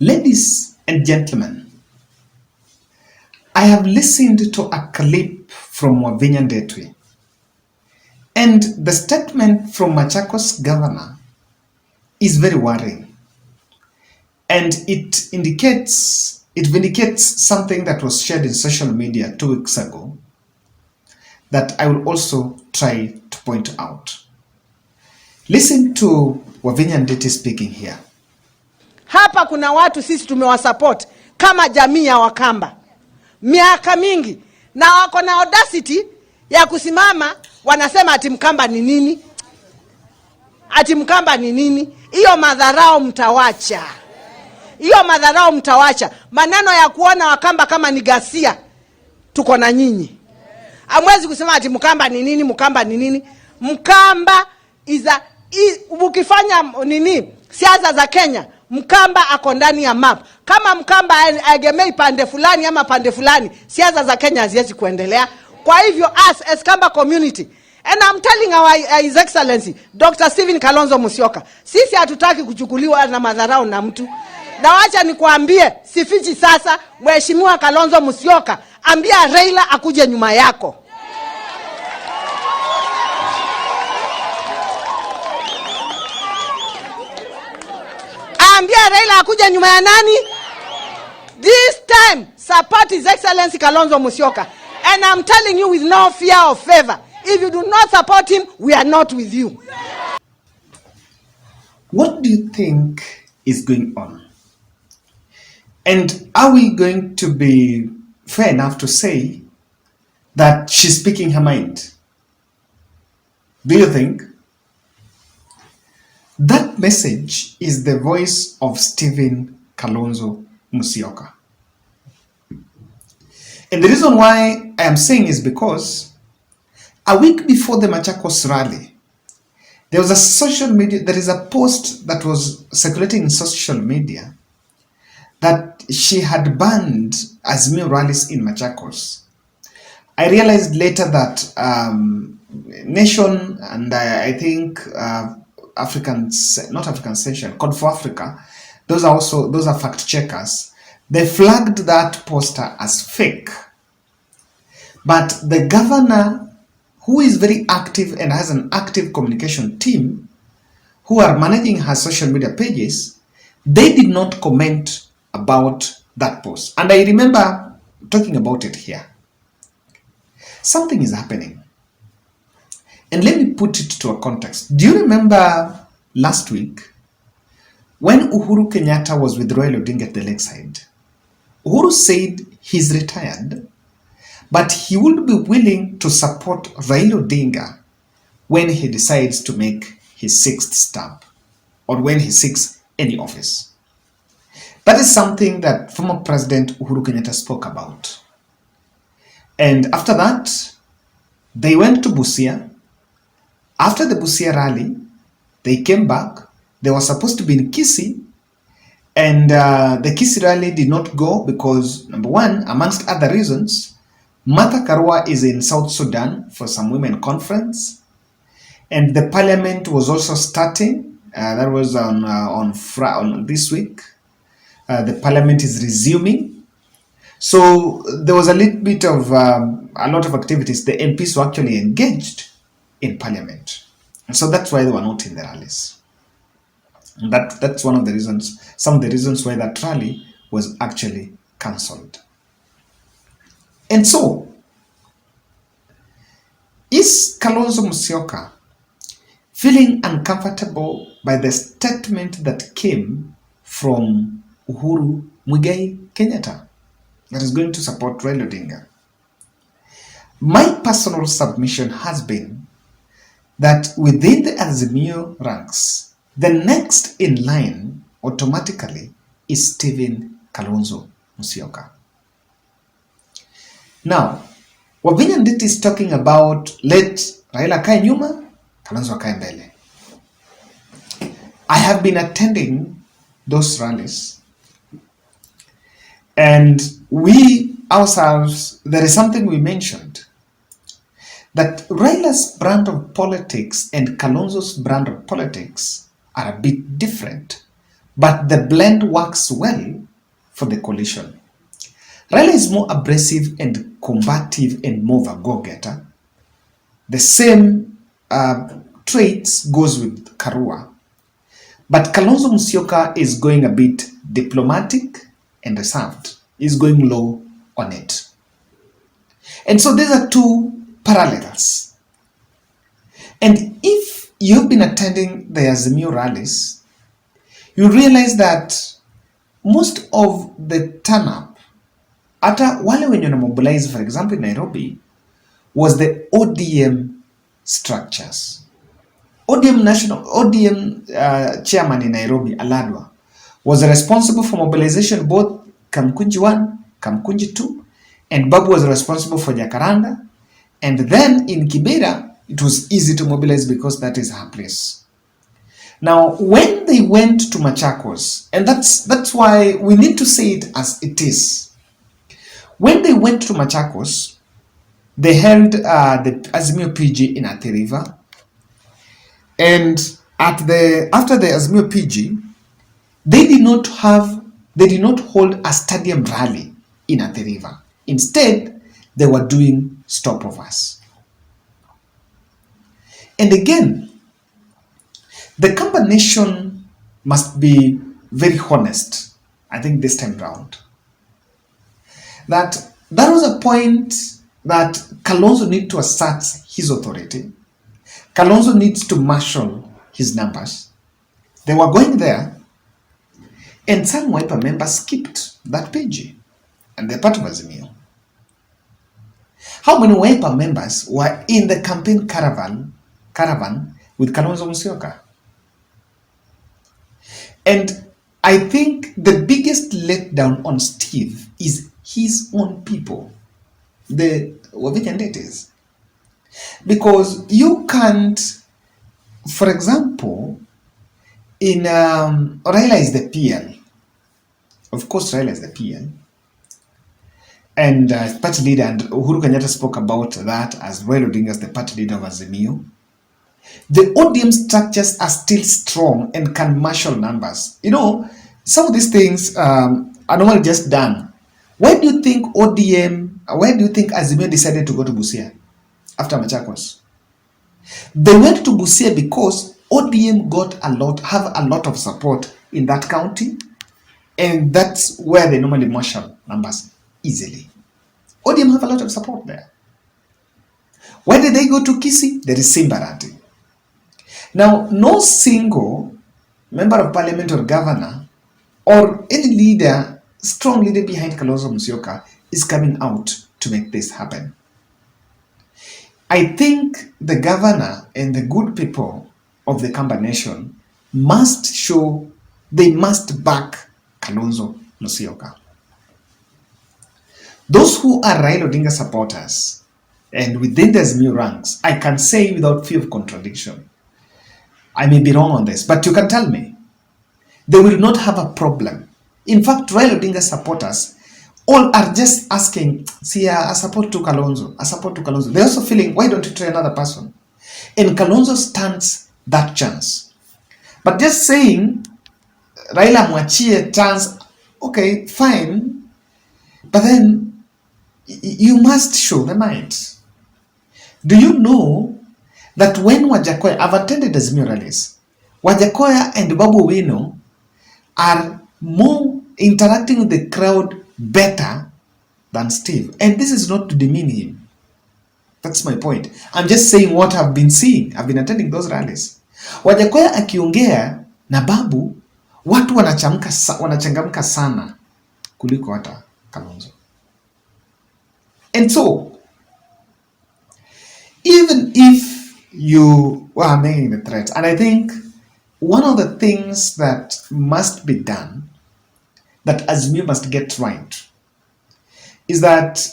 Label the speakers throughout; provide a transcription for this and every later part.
Speaker 1: Ladies and gentlemen, I have listened to a clip from Wavinya Ndetwe, and the statement from Machakos governor is very worrying, and it vindicates something that was shared in social media 2 weeks ago that I will also try to point out. Listen to Wavinya Ndetwe speaking here.
Speaker 2: Hapa kuna watu sisi tumewasupport kama jamii ya Wakamba miaka mingi, na wako na audacity ya kusimama wanasema ati Mkamba ni nini? Ati Mkamba ni nini? Hiyo madharau mtawacha. Hiyo madharau mtawacha. Maneno ya kuona Wakamba kama ni ghasia tuko na nyinyi. Hamwezi kusema ati Mkamba ni nini, Mkamba ni nini? Mkamba ukifanya nini siasa za Kenya, Mkamba ako ndani ya map. Kama Mkamba agemei pande fulani ama pande fulani, siasa za Kenya haziwezi kuendelea. Kwa hivyo as Kamba community, and I'm telling our His Excellency Dr. Stephen Kalonzo Musyoka, sisi hatutaki kuchukuliwa na madharau na mtu. Na wacha nikuambie, sifichi sasa, Mheshimiwa Kalonzo Musyoka, ambia Raila akuje nyuma yako. Ambia Raila akuja nyuma ya nani? This time, support His Excellency Kalonzo Musyoka. And I'm telling you with no fear or favor, if you do not support him, we are not with you.
Speaker 1: What do you think is going on? And are we going to be fair enough to say that she's speaking her mind? Do you think? That message is the voice of Stephen Kalonzo Musyoka. And the reason why I am saying is because a week before the Machakos rally, there is a post that was circulating in social media that she had banned Azimio rallies in Machakos. I realized later that Nation and I think not African Session, Code for Africa, those are fact checkers. They flagged that poster as fake. But the governor, who is very active and has an active communication team, who are managing her social media pages, they did not comment about that post. And I remember talking about it here. Something is happening. And let me put it to a context. Do you remember last week when Uhuru Kenyatta was with Raila Odinga at the lakeside? Uhuru said he's retired, but he would be willing to support Raila Odinga when he decides to make his 6th stamp or when he seeks any office. That is something that former President Uhuru Kenyatta spoke about. And after that, they went to Busia. After the Busia rally, they came back. They were supposed to be in Kisii, and the Kisii rally did not go because, number one, amongst other reasons, Martha Karua is in South Sudan for some women conference, and the parliament was also starting. That was on this week. The parliament is resuming. So there was a little bit of a lot of activities. The MPs were actually engaged in parliament. And so that's why they were not in the rallies. And that's one of the reasons, some of the reasons why that rally was actually cancelled. And so, is Kalonzo Musyoka feeling uncomfortable by the statement that came from Uhuru Muigai Kenyatta that is going to support Raila Odinga? My personal submission has been that within the Azimio ranks, the next in line automatically is Stephen Kalonzo Musyoka. Now, Wavinya Ndetwe is talking about let Raila kae nyuma, Kalonzo kae mbele. I have been attending those rallies, and we ourselves, there is something we mentioned, that Raila's brand of politics and Kalonzo's brand of politics are a bit different but the blend works well for the coalition. Raila is more abrasive and combative and more of a go-getter. The same traits goes with Karua. But Kalonzo Musyoka is going a bit diplomatic and reserved. He's going low on it. And so these are two parallels. And if you've been attending the Azimio rallies, you realize that most of the turn-up, hata wale wenye na mobilize, for example, in Nairobi, was the ODM structures. ODM chairman in Nairobi, Aladwa, was responsible for mobilization both Kamkunji 1, Kamkunji 2, and Babu was responsible for Jacaranda. And then in Kibera, it was easy to mobilize because that is her place. Now, when they went to Machakos, and that's why we need to say it as it is. When they went to Machakos, they held the Azimio PG in Athi River. And after the Azimio PG, they did not hold a stadium rally in Athi River. Instead, they were doing stopovers. And again, the combination must be very honest, I think this time round. That was a point that Kalonzo needs to assert his authority. Kalonzo needs to marshal his numbers. They were going there, and some Wiper members skipped that page, and they're part of Azimio. How many Wiper members were in the campaign caravan with Kalonzo Musyoka? And I think the biggest letdown on Steve is his own people, the Wavijandetes. Because you can't, for example, in Raila is the PL. Of course, Raila is the PL. And party leader, and Uhuru Kenyatta spoke about that as well, Odinga as the party leader of Azimio. The ODM structures are still strong and can marshal numbers. You know, some of these things are normally just done. Why do you think Azimio decided to go to Busia after Machakos? They went to Busia because ODM have a lot of support in that county, and that's where they normally marshal numbers easily. ODM have a lot of support there. Why did they go to Kisii? There is Simbarati. Now, no single member of parliament or governor or any leader, strong leader behind Kalonzo Musyoka is coming out to make this happen. I think the governor and the good people of the Kamba Nation must back Kalonzo Musyoka. Those who are Raila Odinga supporters and within the Azimio ranks, I can say without fear of contradiction, I may be wrong on this, but you can tell me, they will not have a problem. In fact, Raila Odinga supporters all are just asking, see, a support to Kalonzo, a support to Kalonzo. They're also feeling, why don't you try another person? And Kalonzo stands that chance. But just saying, Raila mwachie chance, okay, fine, but then you must show the might. Do you know that when Wajakoya, I've attended Azimio rallies, Wajakoya and Babu Owino are more interacting with the crowd better than Steve. And this is not to demean him. That's my point. I'm just saying what I've been seeing. I've been attending those rallies. Wajakoya akiongea na Babu, watu wanachangamka sana kuliko hata Kalonzo. And so, even if you are making the threat, and I think one of the things that must be done, that Azimio must get right, is that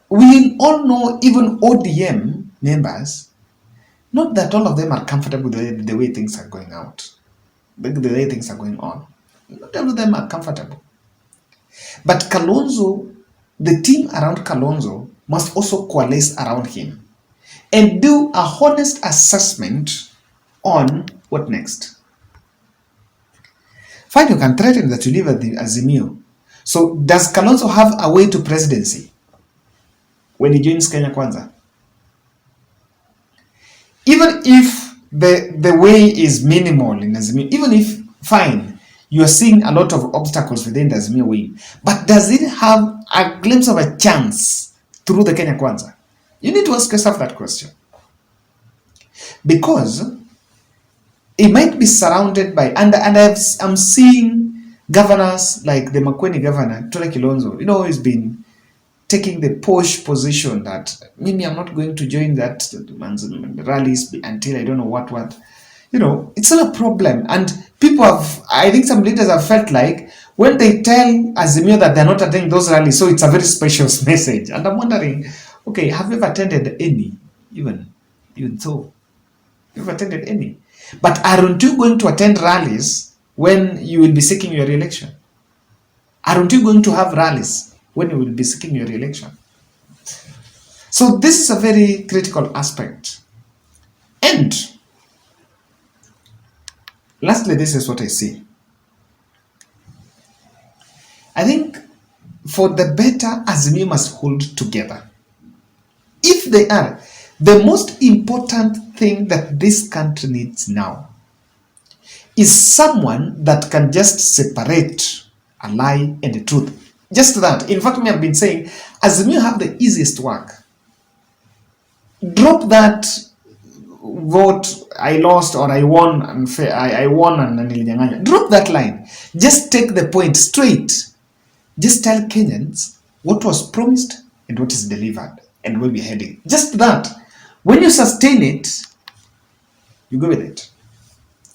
Speaker 1: we all know, even ODM members, not that all of them are comfortable with the way things are going out, the way things are going on. Not all of them are comfortable. But Kalonzo, the team around Kalonzo, must also coalesce around him and do a honest assessment on what next. Fine, you can threaten that you leave at the Azimio. So does Kalonzo have a way to presidency when he joins Kenya Kwanza? Even if the way is minimal in Azimio, even if, fine, you are seeing a lot of obstacles within the Azimio wing, but does it have a glimpse of a chance through the Kenya Kwanza? You need to ask yourself that question. Because it might be surrounded by, and I'm seeing governors like the Makueni governor, Tole Kilonzo, he's been taking the posh position that maybe I'm not going to join that rallies until I don't know what. It's not a problem. And people I think some leaders have felt like when they tell Azimio that they're not attending those rallies, so it's a very special message. And I'm wondering, okay, have you ever attended any? Even so, you've attended any. But aren't you going to attend rallies when you will be seeking your re-election? Aren't you going to have rallies when you will be seeking your re-election? So this is a very critical aspect. And lastly, this is what I see. I think for the better, Azimio must hold together. If they are, the most important thing that this country needs now is someone that can just separate a lie and the truth. Just that. In fact, I've been saying, Azimio have the easiest work. Drop that vote, I lost or I won and I won and nilinyang'anya. Drop that line. Just take the point straight. Just tell Kenyans what was promised and what is delivered and where we're heading. Just that. When you sustain it, you go with it.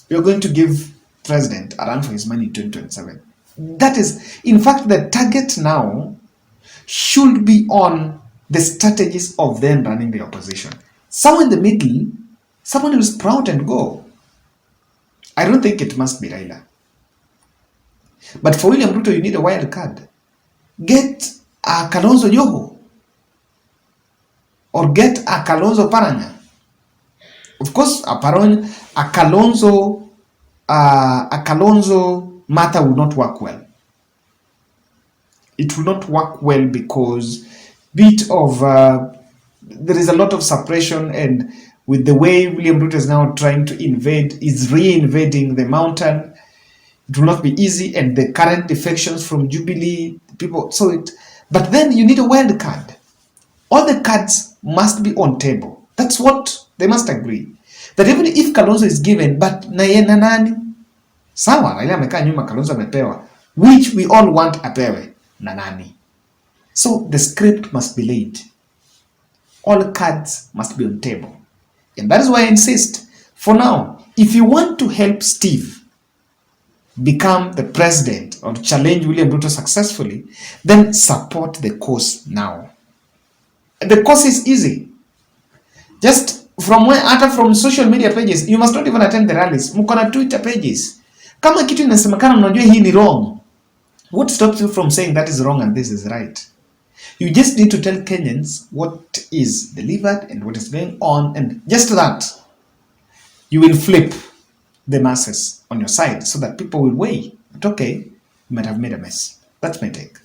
Speaker 1: You're going to give president a run for his money in 2027. That is, in fact, the target now should be on the strategies of them running the opposition. Somewhere in the middle, someone who is proud and go. I don't think it must be Raila. But for William Ruto, you need a wild card. Get a Kalonzo Yoho. Or get a Kalonzo Paranya. Of course, a Kalonzo matter will not work well. It will not work well because there is a lot of suppression, and with the way William Ruto is now trying to reinvading the mountain, it will not be easy, and the current defections from Jubilee people. But then you need a wild card. All the cards must be on table. That's what they must agree. That even if Kalonzo is given, but na ye na nani? Sawa, Raila amekaa nyuma, Kalonzo amepewa, which we all want apewe na nani. So the script must be laid. All cards must be on table. And that is why I insist, for now, if you want to help Steve become the president or challenge William Ruto successfully, then support the cause now. The cause is easy. Just from social media pages, you must not even attend the rallies. Mko na Twitter pages. Kama kitu inasemekana mnajua hii ni wrong, what stops you from saying that is wrong and this is right? You just need to tell Kenyans what is delivered and what is going on, and just that, you will flip the masses on your side so that people will weigh. But okay, you might have made a mess. That's my take.